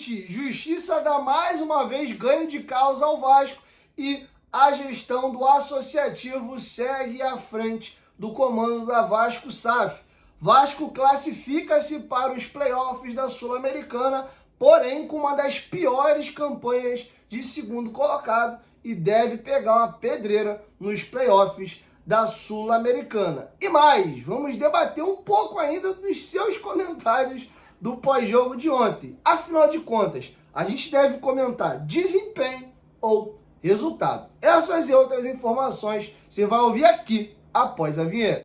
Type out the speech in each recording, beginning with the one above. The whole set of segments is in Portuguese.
seguinte, Justiça dá mais uma vez ganho de causa ao Vasco e a gestão do associativo segue à frente do comando da Vasco SAF. Vasco classifica-se para os playoffs da Sul-Americana, porém com uma das piores campanhas de segundo colocado e deve pegar uma pedreira nos playoffs da Sul-Americana. E mais, vamos debater um pouco ainda dos seus comentários do pós-jogo de ontem. Afinal de contas, a gente deve comentar desempenho ou resultado. Essas e outras informações você vai ouvir aqui após a vinheta.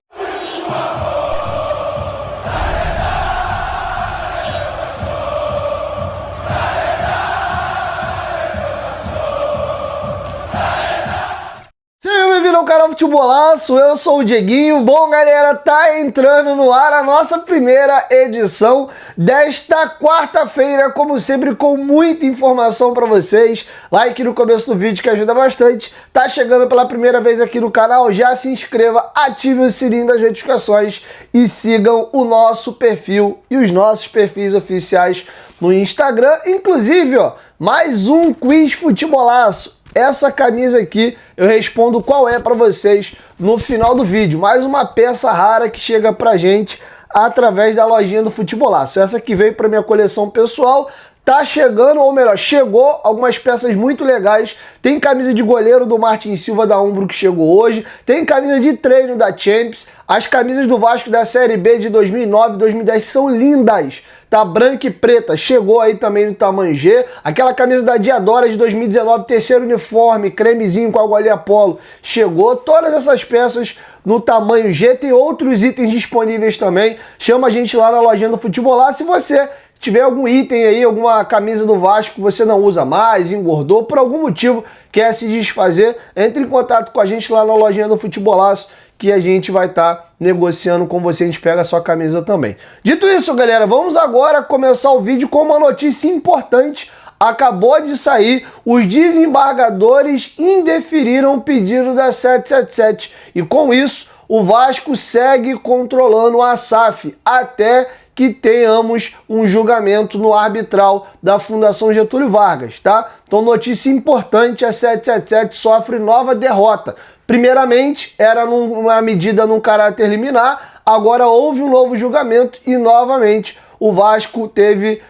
Seja bem-vindo ao canal Futebolaço, eu sou o Dieguinho. Bom, galera, tá entrando no ar a nossa primeira edição desta quarta-feira, como sempre, com muita informação para vocês. Like no começo do vídeo que ajuda bastante. Tá chegando pela primeira vez aqui no canal, já se inscreva, ative o sininho das notificações e sigam o nosso perfil e os nossos perfis oficiais no Instagram. Inclusive, ó, mais um quiz Futebolaço. Essa camisa aqui eu respondo qual é para vocês no final do vídeo. Mais uma peça rara que chega pra gente através da lojinha do Futebolaço. Essa que veio para minha coleção pessoal. Tá chegando, ou melhor, chegou algumas peças muito legais. Tem camisa de goleiro do Martin Silva da Umbro que chegou hoje. Tem camisa de treino da Champions. As camisas do Vasco da Série B de 2009 e 2010 são lindas. Tá branca e preta. Chegou aí também no tamanho G. Aquela camisa da Diadora de 2019, terceiro uniforme, cremezinho com a golinha polo. Chegou. Todas essas peças no tamanho G. Tem outros itens disponíveis também. Chama a gente lá na lojinha do Futebolaço. Se você tiver algum item aí, alguma camisa do Vasco que você não usa mais, engordou, por algum motivo quer se desfazer, entre em contato com a gente lá na lojinha do Futebolaço que a gente vai estar negociando com você, a gente pega a sua camisa também. Dito isso, galera, vamos agora começar o vídeo com uma notícia importante. Acabou de sair, os desembargadores indeferiram o pedido da 777 e com isso o Vasco segue controlando a SAF até que tenhamos um julgamento no arbitral da Fundação Getúlio Vargas, tá? Então, notícia importante, a 777 sofre nova derrota. Primeiramente, era uma medida num caráter liminar, agora houve um novo julgamento e, novamente, o Vasco teve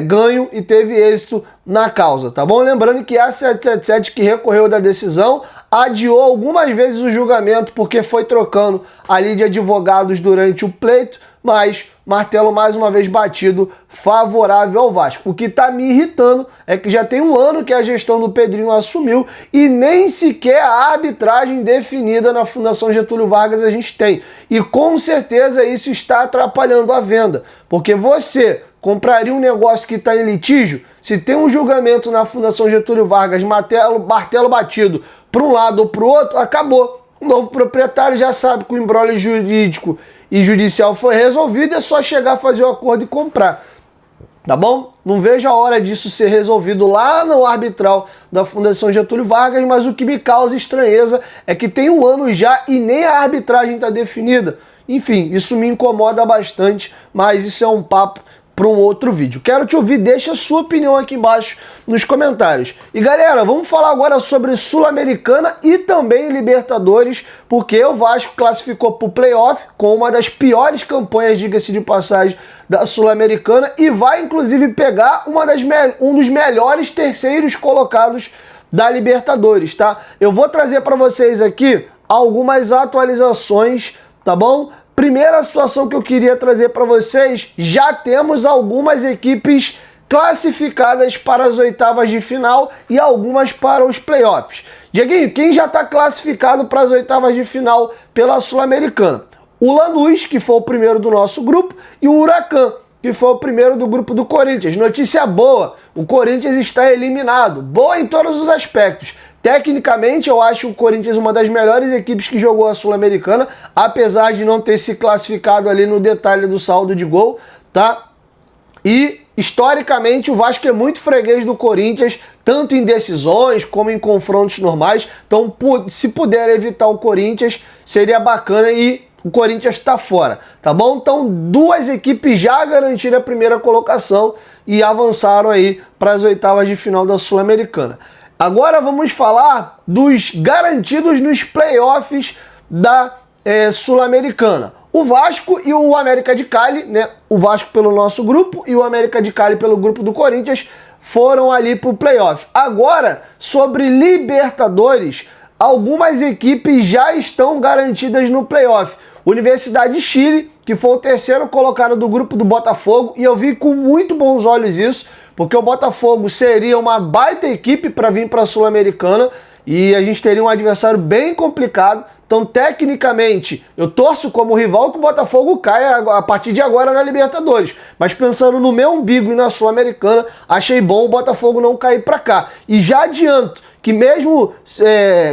ganho e teve êxito na causa, tá bom? Lembrando que a 777, que recorreu da decisão, adiou algumas vezes o julgamento porque foi trocando ali de advogados durante o pleito, mas martelo mais uma vez batido favorável ao Vasco. O que tá me irritando é que já tem um ano que a gestão do Pedrinho assumiu e nem sequer a arbitragem definida na Fundação Getúlio Vargas a gente tem. E com certeza isso está atrapalhando a venda, porque você compraria um negócio que está em litígio, se tem um julgamento na Fundação Getúlio Vargas, martelo batido para um lado ou para o outro, acabou. O novo proprietário já sabe que o imbróglio jurídico e judicial foi resolvido, é só chegar a fazer o acordo e comprar. Tá bom? Não vejo a hora disso ser resolvido lá no arbitral da Fundação Getúlio Vargas, mas o que me causa estranheza é que tem um ano já e nem a arbitragem está definida. Enfim, isso me incomoda bastante, mas isso é um papo para um outro vídeo. Quero te ouvir, deixa a sua opinião aqui embaixo nos comentários. E galera, vamos falar agora sobre Sul-Americana e também Libertadores, porque o Vasco classificou para o playoff com uma das piores campanhas, diga-se de passagem, da Sul-Americana e vai inclusive pegar um dos melhores terceiros colocados da Libertadores, tá? Eu vou trazer para vocês aqui algumas atualizações, tá bom? Primeira situação que eu queria trazer para vocês, já temos algumas equipes classificadas para as oitavas de final e algumas para os playoffs. Dieguinho, quem já está classificado para as oitavas de final pela Sul-Americana? O Lanús, que foi o primeiro do nosso grupo, e o Huracan, que foi o primeiro do grupo do Corinthians. Notícia boa, o Corinthians está eliminado. Boa em todos os aspectos. Tecnicamente, eu acho o Corinthians uma das melhores equipes que jogou a Sul-Americana, apesar de não ter se classificado ali no detalhe do saldo de gol, tá? E, historicamente, o Vasco é muito freguês do Corinthians, tanto em decisões como em confrontos normais. Então, se puder evitar o Corinthians, seria bacana. E o Corinthians está fora, tá bom? Então, duas equipes já garantiram a primeira colocação e avançaram aí para as oitavas de final da Sul-Americana. Agora vamos falar dos garantidos nos playoffs da Sul-Americana. O Vasco e o América de Cali, né? O Vasco pelo nosso grupo e o América de Cali pelo grupo do Corinthians foram ali para o playoff. Agora, sobre Libertadores, algumas equipes já estão garantidas no playoff. Universidade de Chile, que foi o terceiro colocado do grupo do Botafogo, e eu vi com muito bons olhos isso, porque o Botafogo seria uma baita equipe para vir para a Sul-Americana e a gente teria um adversário bem complicado. Então, tecnicamente, eu torço como rival que o Botafogo caia a partir de agora na Libertadores. Mas pensando no meu umbigo e na Sul-Americana, achei bom o Botafogo não cair para cá. E já adianto que mesmo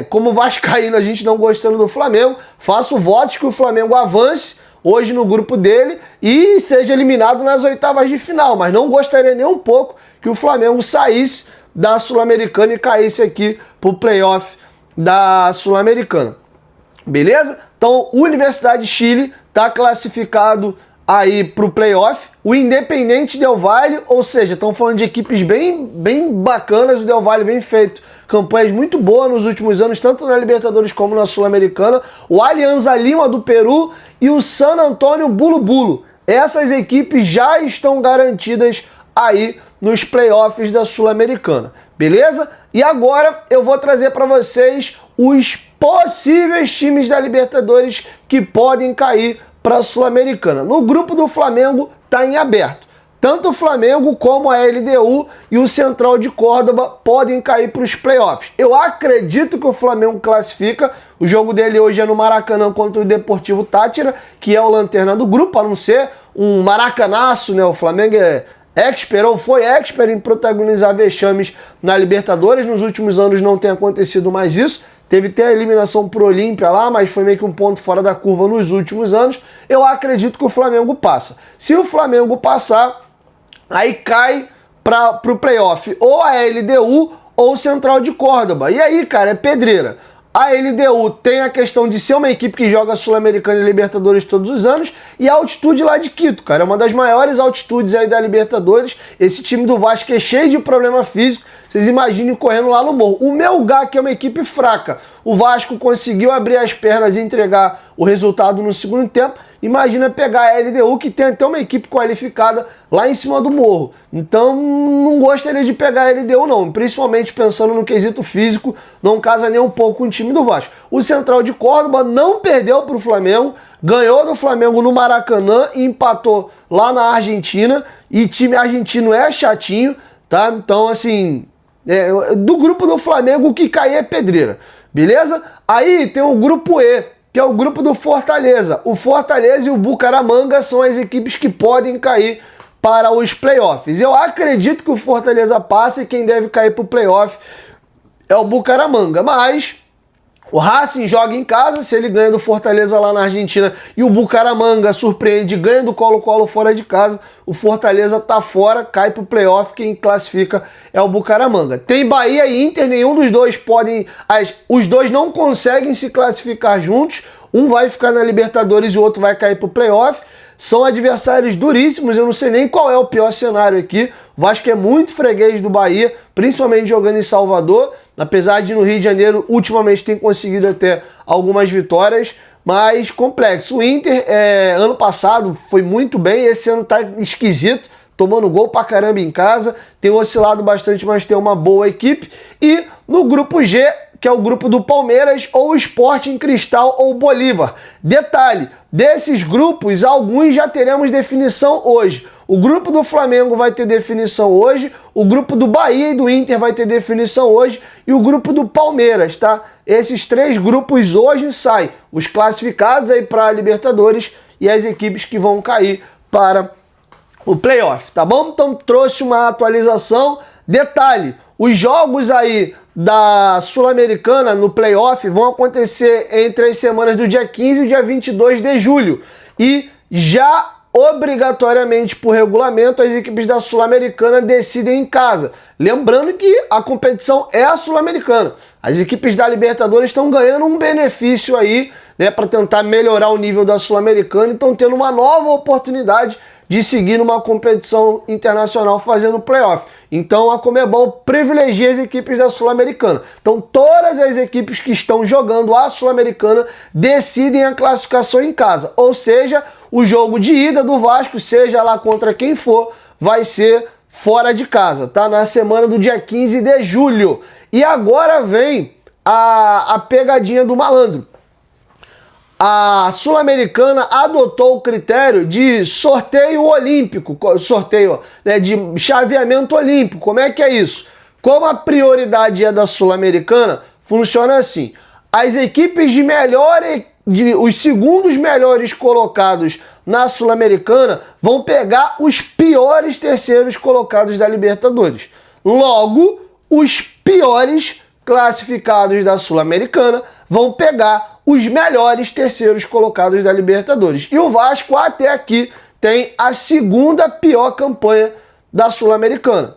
como vascaíno a gente não gostando do Flamengo, faço votos que o Flamengo avance hoje no grupo dele e seja eliminado nas oitavas de final. Mas não gostaria nem um pouco que o Flamengo saísse da Sul-Americana e caísse aqui para o playoff da Sul-Americana. Beleza? Então, Universidade de Chile está classificado aí para o playoff. O Independente Del Valle, ou seja, estão falando de equipes bem bacanas. O Del Valle vem feito campanhas muito boas nos últimos anos, tanto na Libertadores como na Sul-Americana. O Alianza Lima do Peru e o San Antonio Bulu Bulu. Essas equipes já estão garantidas aí nos playoffs da Sul-Americana. Beleza? E agora eu vou trazer para vocês os possíveis times da Libertadores que podem cair para a Sul-Americana. No grupo do Flamengo está em aberto. Tanto o Flamengo como a LDU e o Central de Córdoba podem cair para os playoffs. Eu acredito que o Flamengo classifica. O jogo dele hoje é no Maracanã contra o Deportivo Táchira, que é o lanterna do grupo, a não ser um maracanaço, né? O Flamengo foi expert em protagonizar vexames na Libertadores. Nos últimos anos não tem acontecido mais isso. Teve até a eliminação pro Olímpia lá, mas foi meio que um ponto fora da curva nos últimos anos. Eu acredito que o Flamengo passa. Se o Flamengo passar, aí cai pro playoff ou a LDU ou o Central de Córdoba. E aí, cara, é pedreira. A LDU tem a questão de ser uma equipe que joga Sul-Americana e Libertadores todos os anos e a altitude lá de Quito, cara. É uma das maiores altitudes aí da Libertadores. Esse time do Vasco é cheio de problema físico. Vocês imaginem correndo lá no morro. O Melgar, que é uma equipe fraca, o Vasco conseguiu abrir as pernas e entregar o resultado no segundo tempo. Imagina pegar a LDU, que tem até uma equipe qualificada lá em cima do morro. Então, não gostaria de pegar a LDU, não. Principalmente pensando no quesito físico, não casa nem um pouco com o time do Vasco. O Central de Córdoba não perdeu para o Flamengo, ganhou do Flamengo no Maracanã e empatou lá na Argentina. E time argentino é chatinho, tá? Então, assim, do grupo do Flamengo, o que cair é pedreira, beleza? Aí tem o grupo E, que é o grupo do Fortaleza. O Fortaleza e o Bucaramanga são as equipes que podem cair para os playoffs. Eu acredito que o Fortaleza passa e quem deve cair para o playoff é o Bucaramanga. Mas o Racing joga em casa, se ele ganha do Fortaleza lá na Argentina e o Bucaramanga surpreende, ganha do Colo-Colo fora de casa, o Fortaleza tá fora, cai pro playoff, quem classifica é o Bucaramanga. Tem Bahia e Inter, nenhum dos dois podem, os dois não conseguem se classificar juntos, um vai ficar na Libertadores e o outro vai cair pro playoff. São adversários duríssimos, eu não sei nem qual é o pior cenário aqui. O Vasco é muito freguês do Bahia, principalmente jogando em Salvador. Apesar de no Rio de Janeiro, ultimamente tem conseguido até algumas vitórias, mas complexo. O Inter, ano passado, foi muito bem, esse ano tá esquisito, tomando gol pra caramba em casa, tem oscilado bastante, mas tem uma boa equipe. E no grupo G, que é o grupo do Palmeiras, ou Sporting Cristal ou Bolívar. Detalhe, desses grupos, alguns já teremos definição hoje. O grupo do Flamengo vai ter definição hoje, o grupo do Bahia e do Inter vai ter definição hoje e o grupo do Palmeiras, tá? Esses três grupos hoje saem os classificados aí para a Libertadores e as equipes que vão cair para o playoff, tá bom? Então trouxe uma atualização. Detalhe, os jogos aí da Sul-Americana no playoff vão acontecer entre as semanas do dia 15 e o dia 22 de julho. E já obrigatoriamente por regulamento as equipes da Sul-Americana decidem em casa. Lembrando que a competição é a Sul-Americana. As equipes da Libertadores estão ganhando um benefício aí né, para tentar melhorar o nível da Sul-Americana e estão tendo uma nova oportunidade de seguir numa competição internacional fazendo playoff. Então a Conmebol privilegia as equipes da Sul-Americana. Então todas as equipes que estão jogando a Sul-Americana decidem a classificação em casa. Ou seja, o jogo de ida do Vasco, seja lá contra quem for, vai ser fora de casa, tá? Na semana do dia 15 de julho. E agora vem a pegadinha do malandro. A Sul-Americana adotou o critério de sorteio olímpico, sorteio, né, de chaveamento olímpico. Como é que é isso? Como a prioridade é da Sul-Americana, funciona assim. As equipes os segundos melhores colocados na Sul-Americana vão pegar os piores terceiros colocados da Libertadores. Logo, os piores classificados da Sul-Americana vão pegar os melhores terceiros colocados da Libertadores. E o Vasco até aqui tem a segunda pior campanha da Sul-Americana,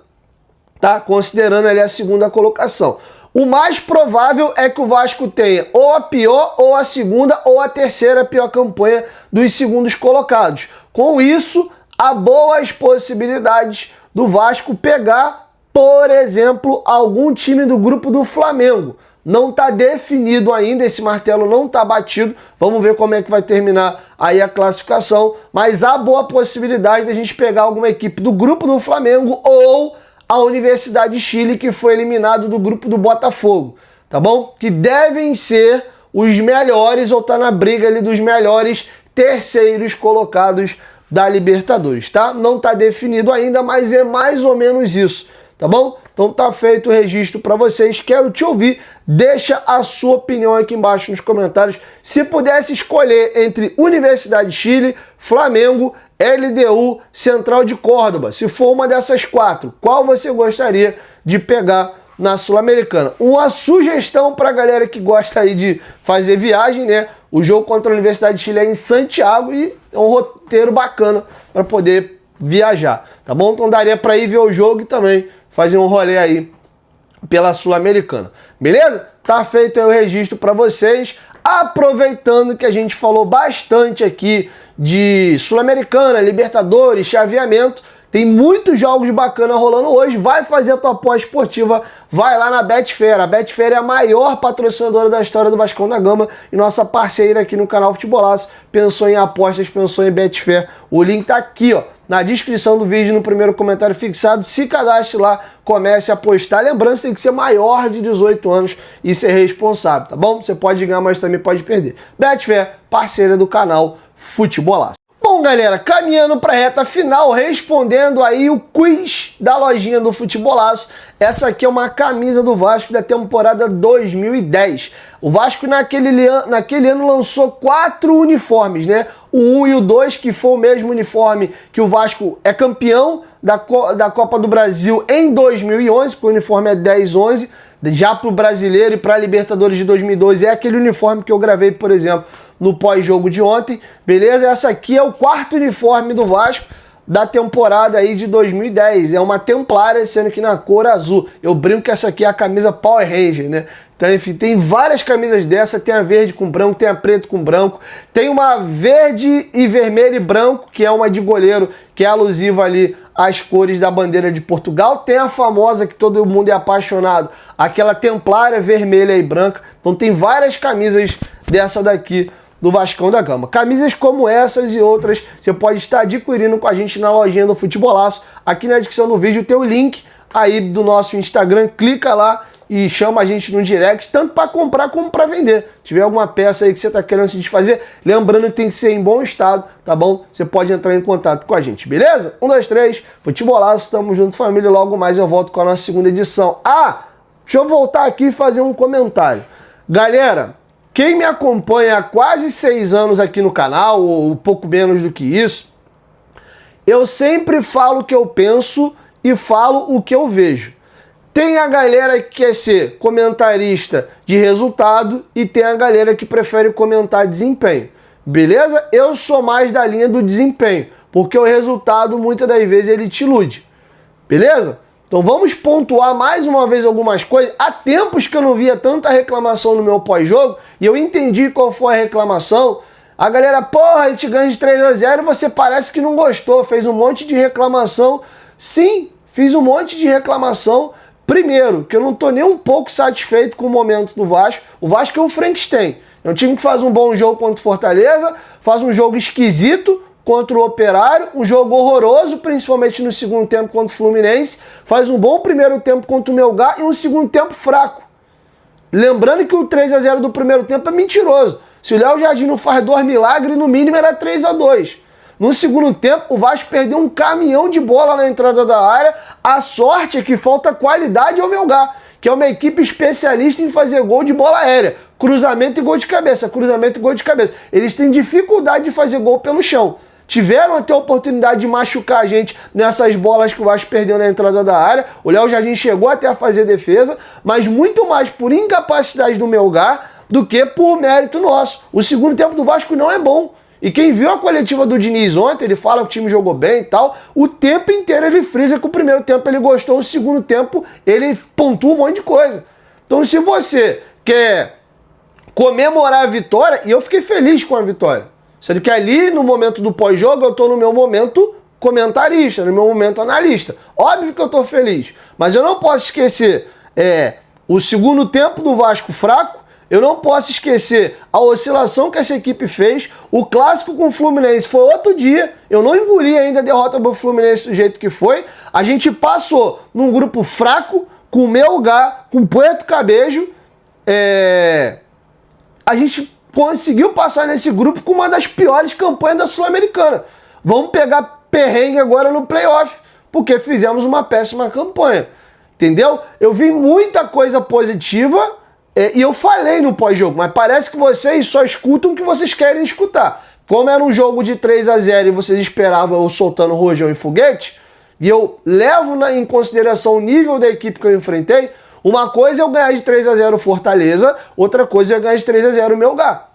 tá? Considerando ali a segunda colocação. O mais provável é que o Vasco tenha ou a pior, ou a segunda, ou a terceira pior campanha dos segundos colocados. Com isso, há boas possibilidades do Vasco pegar, por exemplo, algum time do grupo do Flamengo. Não está definido ainda, esse martelo não está batido. Vamos ver como é que vai terminar aí a classificação. Mas há boa possibilidade de a gente pegar alguma equipe do grupo do Flamengo ou a Universidade de Chile, que foi eliminado do grupo do Botafogo, tá bom? Que devem ser os melhores ou tá na briga ali dos melhores terceiros colocados da Libertadores, tá? Não tá definido ainda, mas é mais ou menos isso, tá bom? Então tá feito o registro para vocês, quero te ouvir, deixa a sua opinião aqui embaixo nos comentários. Se pudesse escolher entre Universidade de Chile, Flamengo, LDU, Central de Córdoba, se for uma dessas quatro, qual você gostaria de pegar na Sul-Americana? Uma sugestão para a galera que gosta aí de fazer viagem, né? O jogo contra a Universidade de Chile é em Santiago e é um roteiro bacana para poder viajar, tá bom? Então daria para ir ver o jogo e também fazer um rolê aí pela Sul-Americana, beleza? Tá feito aí o registro para vocês. Aproveitando que a gente falou bastante aqui de Sul-Americana, Libertadores, chaveamento, tem muitos jogos bacanas rolando hoje. Vai fazer a tua aposta esportiva, vai lá na Betfair. A Betfair é a maior patrocinadora da história do Vascão da Gama e nossa parceira aqui no canal Futebolaço. Pensou em apostas, pensou em Betfair. O link tá aqui, ó, na descrição do vídeo, no primeiro comentário fixado. Se cadastre lá, comece a apostar. Lembrando, você tem que ser maior de 18 anos e ser responsável, tá bom? Você pode ganhar, mas também pode perder. Betfair, parceira do canal Futebolaço. Bom, galera, caminhando para a reta final, respondendo aí o quiz da lojinha do Futebolaço. Essa aqui é uma camisa do Vasco da temporada 2010. O Vasco naquele ano lançou 4 uniformes, né? O 1 e o 2, que foi o mesmo uniforme que o Vasco é campeão da Copa do Brasil em 2011, porque o uniforme é 10-11. Já para o Brasileiro e para a Libertadores de 2012 é aquele uniforme que eu gravei, por exemplo, no pós-jogo de ontem, beleza? Essa aqui é o 4º uniforme do Vasco da temporada aí de 2010. É uma templária, sendo que na cor azul. Eu brinco que essa aqui é a camisa Power Ranger, né? Então, enfim, tem várias camisas dessa, tem a verde com branco, tem a preto com branco, tem uma verde e vermelho e branco, que é uma de goleiro, que é alusiva ali às cores da bandeira de Portugal. Tem a famosa, que todo mundo é apaixonado, aquela templária vermelha e branca. Então tem várias camisas dessa daqui do Vascão da Gama. Camisas como essas e outras você pode estar adquirindo com a gente na lojinha do Futebolaço. Aqui na descrição do vídeo tem o link aí do nosso Instagram, clica lá e chama a gente no direct, tanto para comprar como para vender. Se tiver alguma peça aí que você está querendo se desfazer, lembrando que tem que ser em bom estado, tá bom? Você pode entrar em contato com a gente, beleza? 1, 2, 3, Futebolaço, tamo junto, família. Logo mais eu volto com a nossa segunda edição. Ah, deixa eu voltar aqui e fazer um comentário. Galera, quem me acompanha há quase 6 anos aqui no canal, ou um pouco menos do que isso, eu sempre falo o que eu penso e falo o que eu vejo. Tem a galera que quer ser comentarista de resultado e tem a galera que prefere comentar desempenho, beleza? Eu sou mais da linha do desempenho, porque o resultado muitas das vezes ele te ilude, beleza? Então vamos pontuar mais uma vez algumas coisas. Há tempos que eu não via tanta reclamação no meu pós-jogo e eu entendi qual foi a reclamação. A galera, porra, a gente ganha de 3-0 e você parece que não gostou, fez um monte de reclamação. Sim, fiz um monte de reclamação. Primeiro, que eu não tô nem um pouco satisfeito com o momento do Vasco. O Vasco é um Frankenstein. É um time que faz um bom jogo contra o Fortaleza, faz um jogo esquisito contra o Operário, um jogo horroroso, principalmente no segundo tempo contra o Fluminense, faz um bom primeiro tempo contra o Melgar e um segundo tempo fraco. Lembrando que o 3-0 do primeiro tempo é mentiroso. Se o Léo Jardim não faz 2 milagres, no mínimo era 3-2. No segundo tempo, o Vasco perdeu um caminhão de bola na entrada da área. A sorte é que falta qualidade ao Melgar, que é uma equipe especialista em fazer gol de bola aérea. Cruzamento e gol de cabeça, cruzamento e gol de cabeça. Eles têm dificuldade de fazer gol pelo chão. Tiveram até a oportunidade de machucar a gente nessas bolas que o Vasco perdeu na entrada da área. O Léo Jardim chegou até a fazer defesa, mas muito mais por incapacidade do Melgar do que por mérito nosso. O segundo tempo do Vasco não é bom. E quem viu a coletiva do Diniz ontem, ele fala que o time jogou bem e tal, o tempo inteiro ele frisa que o primeiro tempo ele gostou, o segundo tempo ele pontua um monte de coisa. Então se você quer comemorar a vitória, e eu fiquei feliz com a vitória, sendo que ali no momento do pós-jogo eu tô no meu momento comentarista, no meu momento analista. Óbvio que eu tô feliz, mas eu não posso esquecer o segundo tempo do Vasco fraco, eu não posso esquecer a oscilação que essa equipe fez. O clássico com o Fluminense foi outro dia. Eu não engoli ainda a derrota do Fluminense do jeito que foi. A gente passou num grupo fraco, com o Melgar, com o Puerto Cabejo. A gente conseguiu passar nesse grupo com uma das piores campanhas da Sul-Americana. Vamos pegar perrengue agora no playoff, porque fizemos uma péssima campanha. Entendeu? Eu vi muita coisa positiva. E eu falei no pós-jogo, mas parece que vocês só escutam o que vocês querem escutar. Como era um jogo de 3-0 e vocês esperavam eu soltando rojão e foguete, e eu levo em consideração o nível da equipe que eu enfrentei, uma coisa é eu ganhar de 3-0 Fortaleza, outra coisa é eu ganhar de 3-0 Melgar.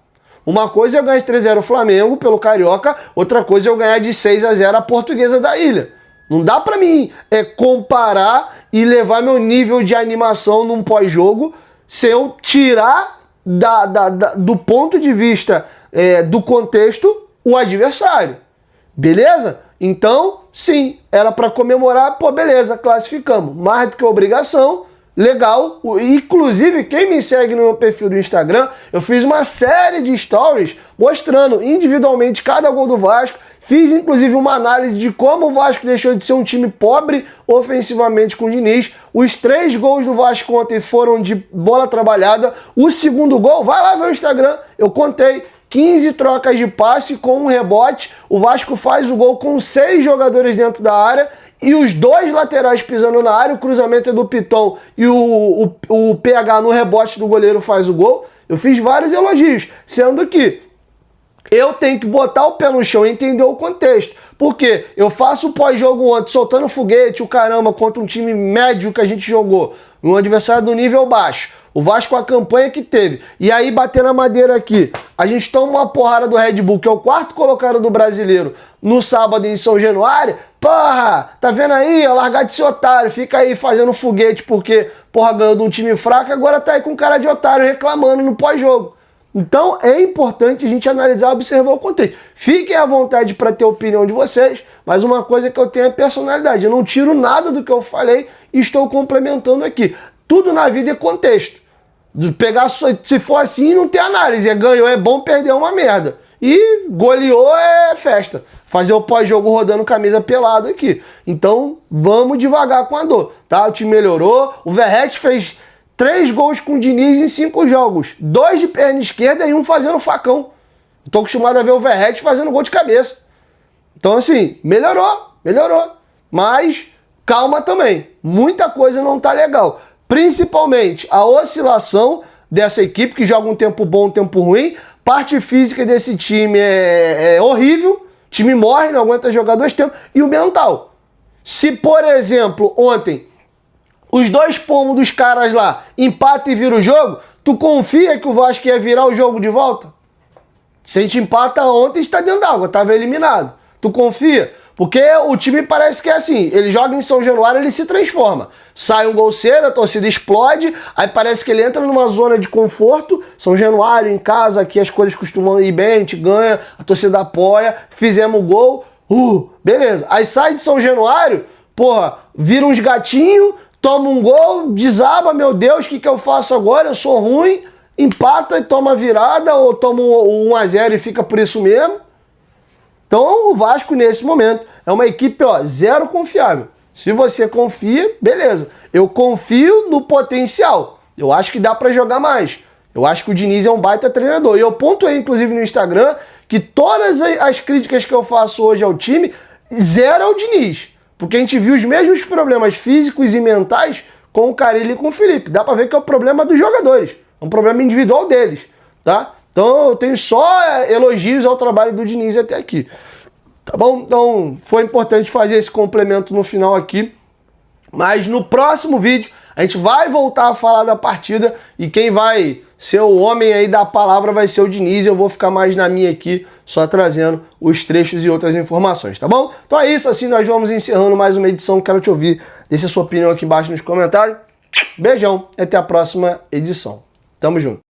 Uma coisa é eu ganhar de 3-0 Flamengo pelo Carioca, outra coisa é eu ganhar de 6-0 a Portuguesa da Ilha. Não dá pra mim comparar e levar meu nível de animação num pós-jogo se eu tirar do ponto de vista do contexto o adversário. Beleza? Então, sim, era para comemorar, pô, beleza, classificamos. Mais do que obrigação, legal. Inclusive, quem me segue no meu perfil do Instagram, eu fiz uma série de stories mostrando individualmente cada gol do Vasco. Fiz, inclusive, uma análise de como o Vasco deixou de ser um time pobre ofensivamente com o Diniz. Os 3 gols do Vasco ontem foram de bola trabalhada. O segundo gol, vai lá ver o Instagram, eu contei, 15 trocas de passe com um rebote. O Vasco faz o gol com 6 jogadores dentro da área e os 2 laterais pisando na área. O cruzamento é do Piton e o PH no rebote do goleiro faz o gol. Eu fiz vários elogios, sendo que eu tenho que botar o pé no chão e entender o contexto. Porque eu faço o pós-jogo ontem, soltando foguete, o caramba, contra um time médio que a gente jogou, um adversário do nível baixo. O Vasco com a campanha que teve. E aí, bater na madeira aqui, a gente toma uma porrada do Red Bull, que é o 4º colocado do brasileiro, no sábado em São Januário. Porra, tá vendo aí? Largar de ser otário, fica aí fazendo foguete porque, porra, ganhou de um time fraco, agora tá aí com cara de otário reclamando no pós-jogo. Então é importante a gente analisar e observar o contexto. Fiquem à vontade para ter a opinião de vocês, mas uma coisa que eu tenho é personalidade. Eu não tiro nada do que eu falei e estou complementando aqui. Tudo na vida é contexto. Pegar, se for assim, não tem análise. Ganhou é bom, perdeu é uma merda. E goleou é festa. Fazer o pós-jogo rodando camisa pelado aqui. Então vamos devagar com a dor, tá? O time melhorou. O Verratti fez 3 gols com o Diniz em 5 jogos. 2 de perna esquerda e 1 fazendo facão. Estou acostumado a ver o Verratti fazendo gol de cabeça. Então, assim, melhorou. Mas calma também. Muita coisa não tá legal. Principalmente a oscilação dessa equipe que joga um tempo bom, um tempo ruim. Parte física desse time é horrível. O time morre, não aguenta jogar 2 tempos. E o mental. Se, por exemplo, ontem os 2 pomos dos caras lá empatam e viram o jogo, tu confia que o Vasco ia virar o jogo de volta? Se a gente empata ontem, está dentro d'água, estava eliminado. Tu confia? Porque o time parece que é assim, ele joga em São Januário, ele se transforma. Sai um gol cedo, a torcida explode, aí parece que ele entra numa zona de conforto. São Januário, em casa, aqui as coisas costumam ir bem, a gente ganha, a torcida apoia, fizemos o gol, beleza. Aí sai de São Januário, porra, vira uns gatinhos, toma um gol, desaba, meu Deus, o que eu faço agora? Eu sou ruim, empata e toma virada, ou toma um 1-0 e fica por isso mesmo. Então o Vasco nesse momento é uma equipe, ó, zero confiável. Se você confia, beleza. Eu confio no potencial. Eu acho que dá pra jogar mais. Eu acho que o Diniz é um baita treinador. E eu pontuei, inclusive, no Instagram, que todas as críticas que eu faço hoje ao time, zero ao Diniz. Porque a gente viu os mesmos problemas físicos e mentais com o Carille e com o Felipe. Dá pra ver que é o problema dos jogadores. É um problema individual deles, tá? Então eu tenho só elogios ao trabalho do Diniz até aqui. Tá bom? Então foi importante fazer esse complemento no final aqui. Mas no próximo vídeo a gente vai voltar a falar da partida e quem vai ser o homem aí da palavra vai ser o Diniz. Eu vou ficar mais na minha aqui, só trazendo os trechos e outras informações, tá bom? Então é isso, assim nós vamos encerrando mais uma edição. Quero te ouvir. Deixa a sua opinião aqui embaixo nos comentários. Beijão e até a próxima edição. Tamo junto.